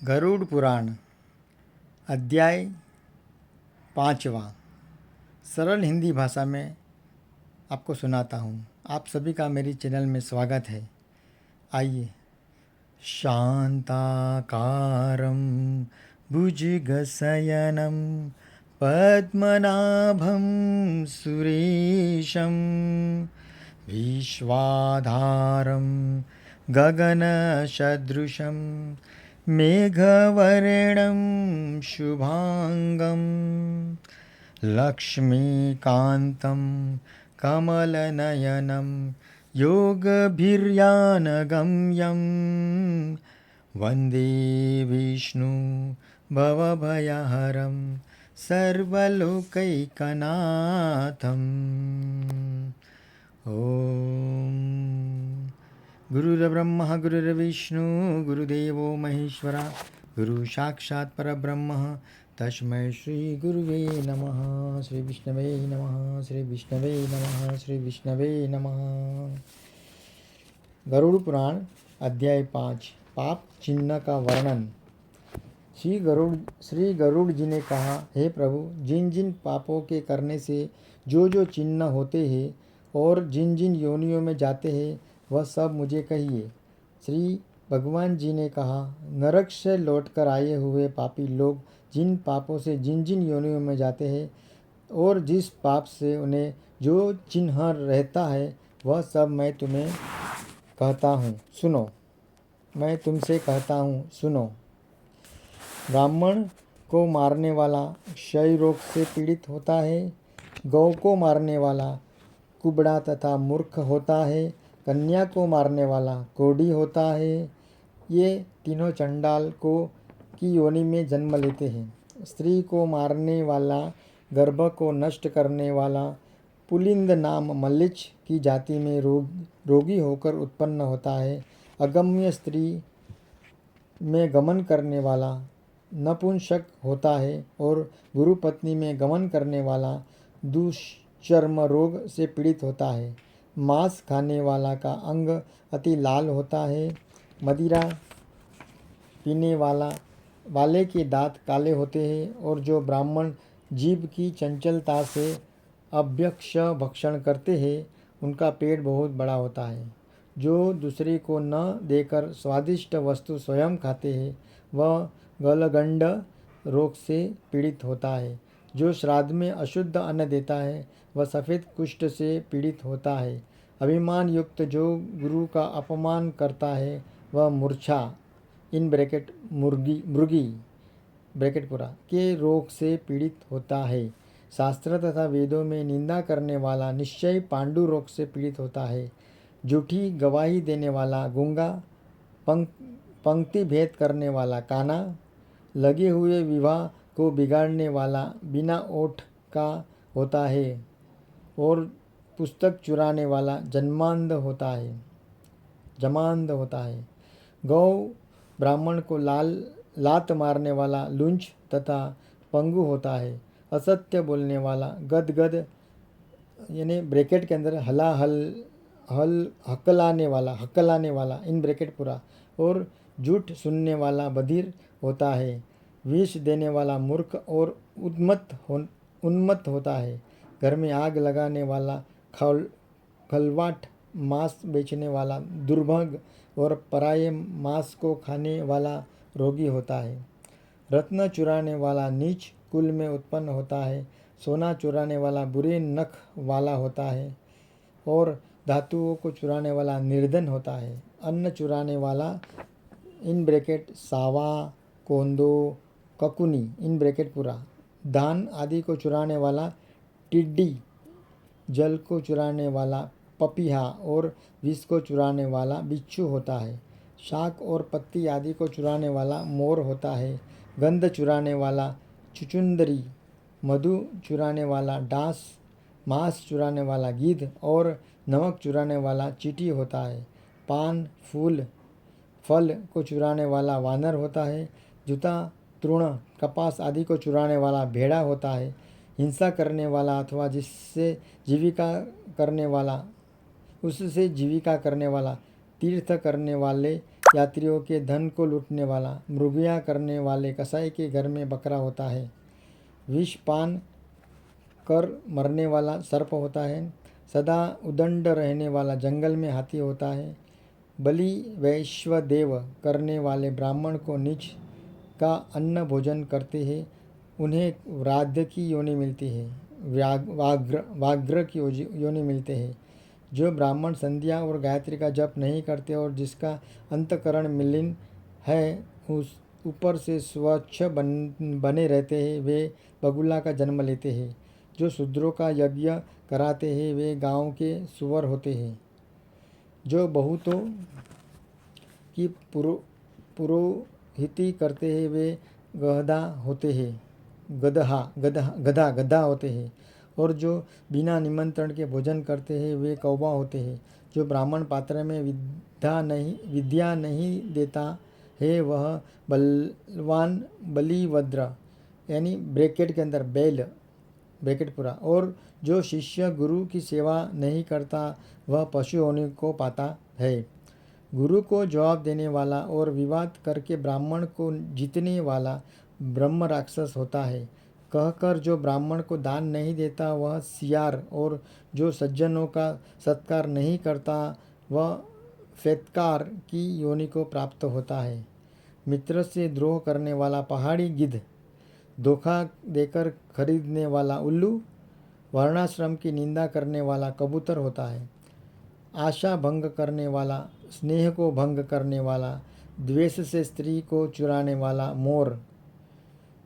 गरुड़ पुराण अध्याय 5वां सरल हिंदी भाषा में आपको सुनाता हूँ। आप सभी का मेरी चैनल में स्वागत है। आइए। शांताकारं भुजगशयनं पद्मनाभं सुरेशं विश्वाधारं गगनसदृशं मेघवर्णं शुभांगं लक्ष्मीकान्तं कमलनयनं योगभिर्यानगम्यं वन्दे विष्णु भवभयहरं सर्वलोकैकनाथम्। ओम गुरुर्ब्रह्मा गुरुर्विष्णु गुरुदेवो महेश्वरा गुरु साक्षात् परब्रह्म तस्मै श्री गुरुवे नमः। श्री विष्णवे नमः। श्री विष्णवे नमः। श्री विष्णवे नमः। गरुड़ पुराण अध्याय 5 पाप चिन्ह का वर्णन। श्री गरुड़ जी ने कहा, हे प्रभु, जिन जिन पापों के करने से जो जो चिन्ह होते हैं और जिन जिन योनियों में जाते हैं वह सब मुझे कहिए। श्री भगवान जी ने कहा, नरक से लौटकर आए हुए पापी लोग जिन पापों से जिन जिन योनियों में जाते हैं और जिस पाप से उन्हें जो चिन्ह रहता है वह सब मैं तुम्हें कहता हूँ, सुनो। मैं तुमसे कहता हूँ, सुनो। ब्राह्मण को मारने वाला क्षय रोग से पीड़ित होता है। गौ को मारने वाला कुबड़ा तथा मूर्ख होता है। कन्या को मारने वाला कोढ़ी होता है। ये तीनों चंडाल की योनि में जन्म लेते हैं। स्त्री को मारने वाला गर्भ को नष्ट करने वाला पुलिंद नाम मल्लिच की जाति में रोगी होकर उत्पन्न होता है। अगम्य स्त्री में गमन करने वाला नपुंसक होता है और गुरु पत्नी में गमन करने वाला दुष्चर्म रोग से पीड़ित होता है। मांस खाने वाला का अंग अति लाल होता है। मदिरा पीने वाले के दांत काले होते हैं और जो ब्राह्मण जीभ की चंचलता से अभ्यक्ष भक्षण करते हैं उनका पेट बहुत बड़ा होता है। जो दूसरे को न देकर स्वादिष्ट वस्तु स्वयं खाते हैं वह गलगंड रोग से पीड़ित होता है। जो श्राद्ध में अशुद्ध अन्न देता है वह सफ़ेद कुष्ठ से पीड़ित होता है। अभिमान युक्त जो गुरु का अपमान करता है वह मूर्छा मृगी (पूरा) के रोग से पीड़ित होता है। शास्त्र तथा वेदों में निंदा करने वाला निश्चय पांडु रोग से पीड़ित होता है। झूठी गवाही देने वाला गूंगा, पंक्ति भेद करने वाला काना, लगे हुए विवाह को बिगाड़ने वाला बिना ओठ का होता है और पुस्तक चुराने वाला जमांध होता है। गौ ब्राह्मण को लात मारने वाला लुंच तथा पंगु होता है। असत्य बोलने वाला गदगद यानी ब्रैकेट के अंदर हकलाने वाला पूरा और झूठ सुनने वाला बधिर होता है। विष देने वाला मूर्ख और उन्मत्त होता है। घर में आग लगाने वाला खलवाट, मांस बेचने वाला दुर्भाग और पराये मांस को खाने वाला रोगी होता है। रत्न चुराने वाला नीच कुल में उत्पन्न होता है। सोना चुराने वाला बुरे नख वाला होता है और धातुओं को चुराने वाला निर्धन होता है। अन्न चुराने वाला सावा, कोंदो, ककुनी पूरा, धान आदि को चुराने वाला टिड्डी, जल को चुराने वाला पपीहा और विष को चुराने वाला बिच्छू होता है। शाक और पत्ती आदि को चुराने वाला मोर होता है। गंध चुराने वाला चुचुंदरी, मधु चुराने वाला डांस, मांस चुराने वाला गिद्ध और नमक चुराने वाला चींटी होता है। पान, फल को चुराने वाला वानर होता है। जूता, तृण, कपास आदि को चुराने वाला भेड़ा होता है। हिंसा करने वाला अथवा उससे जीविका करने वाला, तीर्थ करने वाले यात्रियों के धन को लूटने वाला, मृगया करने वाले कसाई के घर में बकरा होता है, विष पान कर मरने वाला सर्प होता है, सदा उदंड रहने वाला जंगल में हाथी होता है, बलि वैश्वदेव करने वाले ब्राह्मण को नीच का अन्न भोजन करते हैं, उन्हें व्राध्य की योनि मिलती है, व्याघ्र की योनि मिलते हैं। जो ब्राह्मण संध्या और गायत्री का जप नहीं करते और जिसका अंतकरण मलिन है, उस ऊपर से स्वच्छ बने रहते हैं, वे बगुला का जन्म लेते हैं। जो शूद्रों का यज्ञ कराते हैं, वे गांव के सुअर होते हैं। जो बहुतों की पुरोहिती करते हैं, वे गधा होते हैं, गधा होते हैं। और जो बिना निमंत्रण के भोजन करते हैं, वे कौवा होते हैं। जो ब्राह्मण पात्र में विद्या नहीं देता है, वह बलवान बलिवद्र यानी ब्रैकेट के अंदर बैल, ब्रैकेट पूरा। और जो शिष्य गुरु की सेवा नहीं करता, वह पशु होने को पाता है। गुरु को जवाब देने वाला और विवाद करके ब्राह्मण को जीतने वाला ब्रह्म राक्षस होता है। कहकर जो ब्राह्मण को दान नहीं देता, वह सियार। और जो सज्जनों का सत्कार नहीं करता, वह फेत्कार की योनि को प्राप्त होता है। मित्र से द्रोह करने वाला पहाड़ी गिद्ध, धोखा देकर खरीदने वाला उल्लू, वर्णाश्रम की निंदा करने वाला कबूतर होता है। आशा भंग करने वाला, स्नेह को भंग करने वाला, द्वेष से स्त्री को चुराने वाला मोर,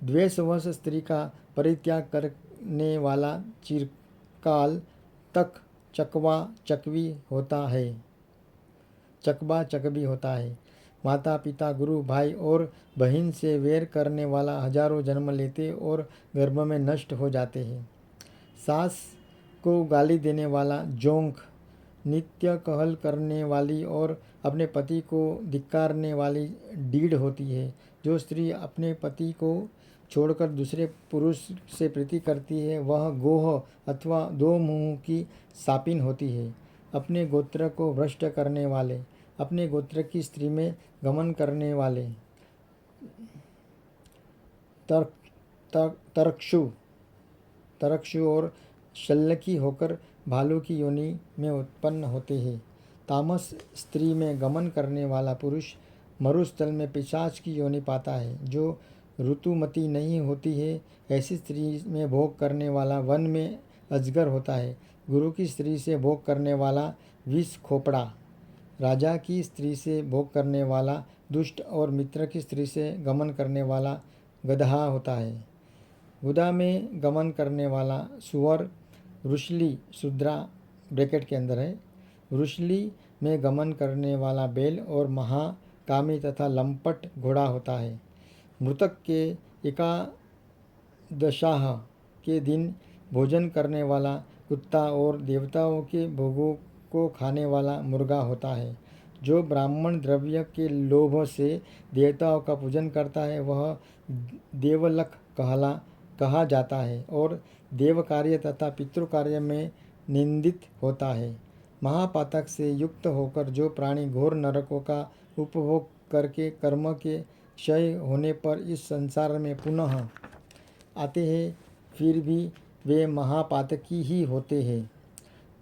द्वेषवश स्त्री का परित्याग करने वाला चिरकाल तक चकवा चकवी होता है। माता पिता, गुरु, भाई और बहन से वैर करने वाला हजारों जन्म लेते और गर्भ में नष्ट हो जाते हैं। सास को गाली देने वाला जोंक, नित्य कहल करने वाली और अपने पति को धिक्कारने वाली डीढ़ होती है। जो स्त्री अपने पति को छोड़कर दूसरे पुरुष से प्रीति करती है, वह गोह अथवा दो मुंह की सापिन होती है। अपने गोत्र को भ्रष्ट करने वाले, अपने गोत्र की स्त्री में गमन करने वाले, तरक्षु और शल्यकी होकर भालू की योनि में उत्पन्न होते हैं। तामस स्त्री में गमन करने वाला पुरुष मरुस्थल में पिशाच की योनि पाता है। जो ऋतुमती नहीं होती है, ऐसी स्त्री में भोग करने वाला वन में अजगर होता है। गुरु की स्त्री से भोग करने वाला विष खोपड़ा, राजा की स्त्री से भोग करने वाला दुष्ट और मित्र की स्त्री से गमन करने वाला गधा होता है। गुदा में गमन करने वाला सुअर, वृषली शूद्रा ब्रैकेट के अंदर है, वृषली में गमन करने वाला बैल और महाकामी तथा लंपट घोड़ा होता है। मृतक के एकादशाह के दिन भोजन करने वाला कुत्ता और देवताओं के भोगों को खाने वाला मुर्गा होता है। जो ब्राह्मण द्रव्य के लोभ से देवताओं का पूजन करता है, वह देवलक कहा जाता है और देव कार्य तथा पितृ कार्य में निंदित होता है। महापातक से युक्त होकर जो प्राणी घोर नरकों का उपभोग करके कर्म के क्षय होने पर इस संसार में पुनः आते हैं, फिर भी वे महापातकी ही होते हैं।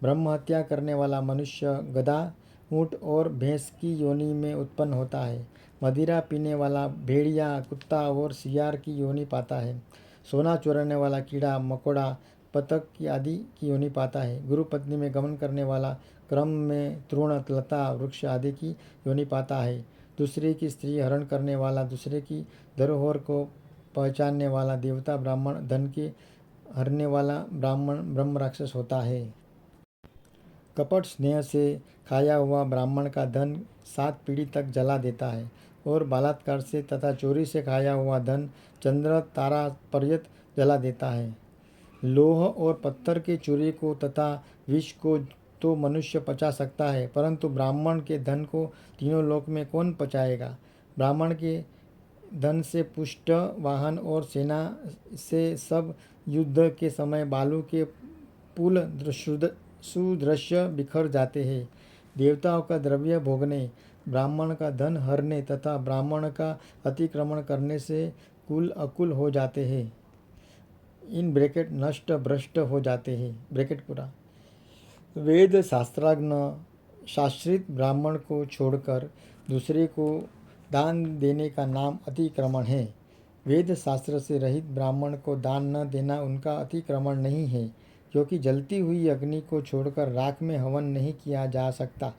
ब्रह्म हत्या करने वाला मनुष्य गधा, ऊँट और भैंस की योनि में उत्पन्न होता है। मदिरा पीने वाला भेड़िया, कुत्ता और सियार की योनि पाता है। सोना चुराने वाला कीड़ा मकोड़ा, पतंग की आदि की योनि पाता है। गुरु पत्नी में गमन करने वाला क्रम में तृण, लता, वृक्ष आदि की योनि पाता है। दूसरे की स्त्री हरण करने वाला, दूसरे की धरोहर को पहचानने वाला देवता ब्राह्मण, धन के हरने वाला ब्राह्मण ब्रह्म राक्षस होता है। कपट स्नेह से खाया हुआ ब्राह्मण का धन 7 पीढ़ी तक जला देता है और बलात्कार से तथा चोरी से खाया हुआ धन चंद्र तारा पर्यंत जला देता है। लोह और पत्थर के चूरे को तथा विष को तो मनुष्य पचा सकता है, परंतु ब्राह्मण के धन को तीनों लोक में कौन पचाएगा। ब्राह्मण के धन से पुष्ट वाहन और सेना से सब युद्ध के समय बालू के पुल सुदृश्य बिखर जाते हैं। देवताओं का द्रव्य भोगने, ब्राह्मण का धन हरने तथा ब्राह्मण का अतिक्रमण करने से कुल अकुल हो जाते हैं, इन ब्रैकेट नष्ट भ्रष्ट हो जाते हैं, ब्रैकेट पूरा। वेद शास्त्राज्ञ शास्त्रित ब्राह्मण को छोड़कर दूसरे को दान देने का नाम अतिक्रमण है। वेद शास्त्र से रहित ब्राह्मण को दान न देना उनका अतिक्रमण नहीं है, क्योंकि जलती हुई अग्नि को छोड़कर राख में हवन नहीं किया जा सकता।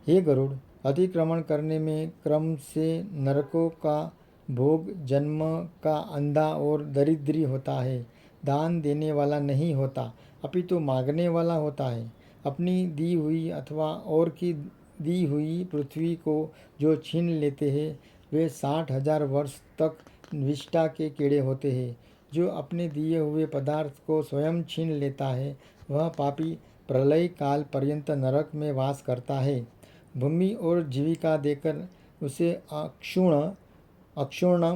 हे गरुड़, अतिक्रमण करने में क्रम से नरकों का भोग जन्म का अंधा और दरिद्री होता है। दान देने वाला नहीं होता, अपितु मांगने वाला होता है। अपनी दी हुई अथवा और की दी हुई पृथ्वी को जो छीन लेते हैं वे 60,000 वर्ष तक विष्ठा के कीड़े होते हैं। जो अपने दिए हुए पदार्थ को स्वयं छीन लेता है वह पापी प्रलय काल पर्यंत नरक में वास करता है। भूमि और जीविका देकर उसे अक्षुण्ण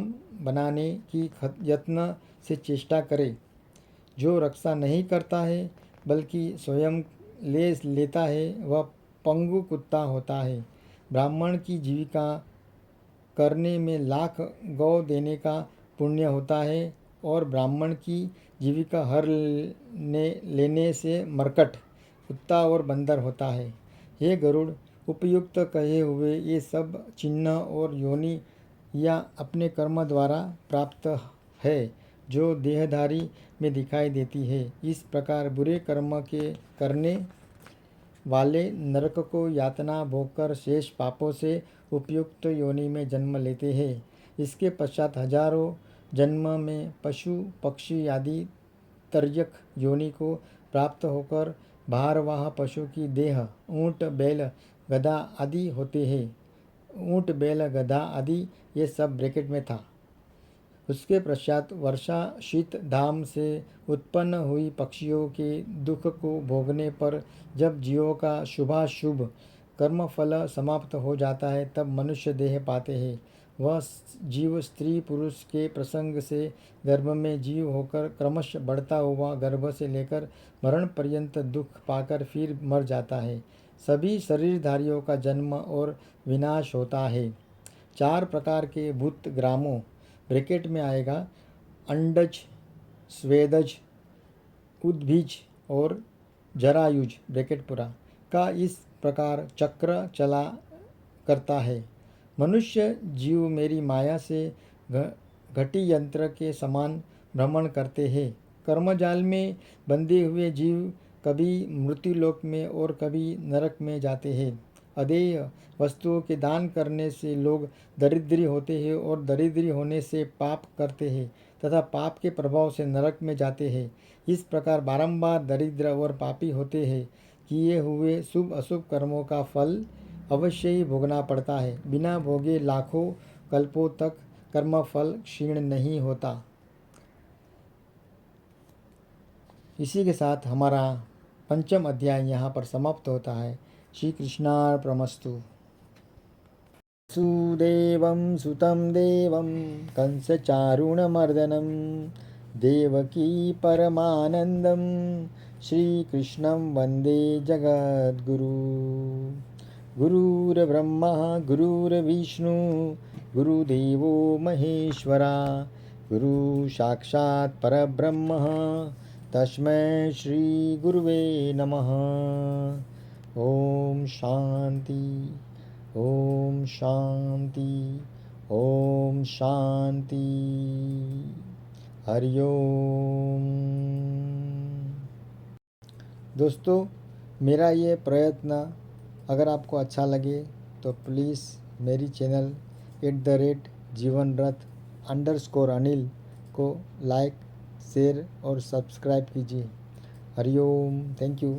बनाने की यत्न से चेष्टा करे। जो रक्षा नहीं करता है बल्कि स्वयं ले लेता है वह पंगु कुत्ता होता है। ब्राह्मण की जीविका करने में लाख गौ देने का पुण्य होता है और ब्राह्मण की जीविका हर लेने से मरकट कुत्ता और बंदर होता है। हे गरुड़, उपयुक्त कहे हुए ये सब चिन्ह और योनि या अपने कर्म द्वारा प्राप्त है जो देहधारी में दिखाई देती है। इस प्रकार बुरे कर्म के करने वाले नरक को यातना भोगकर शेष पापों से उपयुक्त योनि में जन्म लेते हैं। इसके पश्चात हजारों जन्म में पशु पक्षी आदि तर्यक योनि को प्राप्त होकर भारवाह पशु की देह ऊँट बैल गधा आदि होते हैं। ऊँट बैल गधा आदि ये सब ब्रैकेट में था। उसके पश्चात वर्षा शीत धाम से उत्पन्न हुई पक्षियों के दुख को भोगने पर जब जीवों का शुभाशुभ कर्मफल समाप्त हो जाता है तब मनुष्य देह पाते हैं। वह जीव स्त्री पुरुष के प्रसंग से गर्भ में जीव होकर क्रमश बढ़ता हुआ गर्भ से लेकर मरण पर्यंत दुख पाकर फिर मर जाता है। सभी शरीरधारियों का जन्म और विनाश होता है। 4 प्रकार के भूत ग्रामों ब्रैकेट में आएगा अंडज, स्वेदज, उद्भिज और जरायुज ब्रैकेट पूरा का इस प्रकार चक्र चला करता है। मनुष्य जीव मेरी माया से घटी यंत्र के समान भ्रमण करते हैं। कर्मजाल में बंधे हुए जीव कभी मृत्युलोक में और कभी नरक में जाते हैं। अदेय वस्तुओं के दान करने से लोग दरिद्री होते हैं और दरिद्री होने से पाप करते हैं तथा पाप के प्रभाव से नरक में जाते हैं। इस प्रकार बारंबार दरिद्र और पापी होते हैं। किए हुए शुभ अशुभ कर्मों का फल अवश्य ही भोगना पड़ता है। बिना भोगे लाखों कल्पों तक कर्मफल क्षीण नहीं होता। इसी के साथ हमारा 5वां अध्याय यहाँ पर समाप्त होता है। श्री कृष्णार्पणमस्तु। सुदेवं सुतं देवं कंसचारुणमर्दनं देवकी परमानन्दं श्रीकृष्णं वन्दे जगद्गुरु। गुरुर्ब्रह्मा गुरुर्विष्णु गुरुदेवो महेश्वरा गुरु साक्षात् परब्रह्म तस्मै श्री गुरुवे नमः। ओम शांति ओम शांति ओम शांति। हरि ओम। दोस्तों, मेरा ये प्रयत्न अगर आपको अच्छा लगे तो प्लीज़ मेरी चैनल @जीवनरथ_अनिल को लाइक शेयर और सब्सक्राइब कीजिए। हरि ओम। Thank you.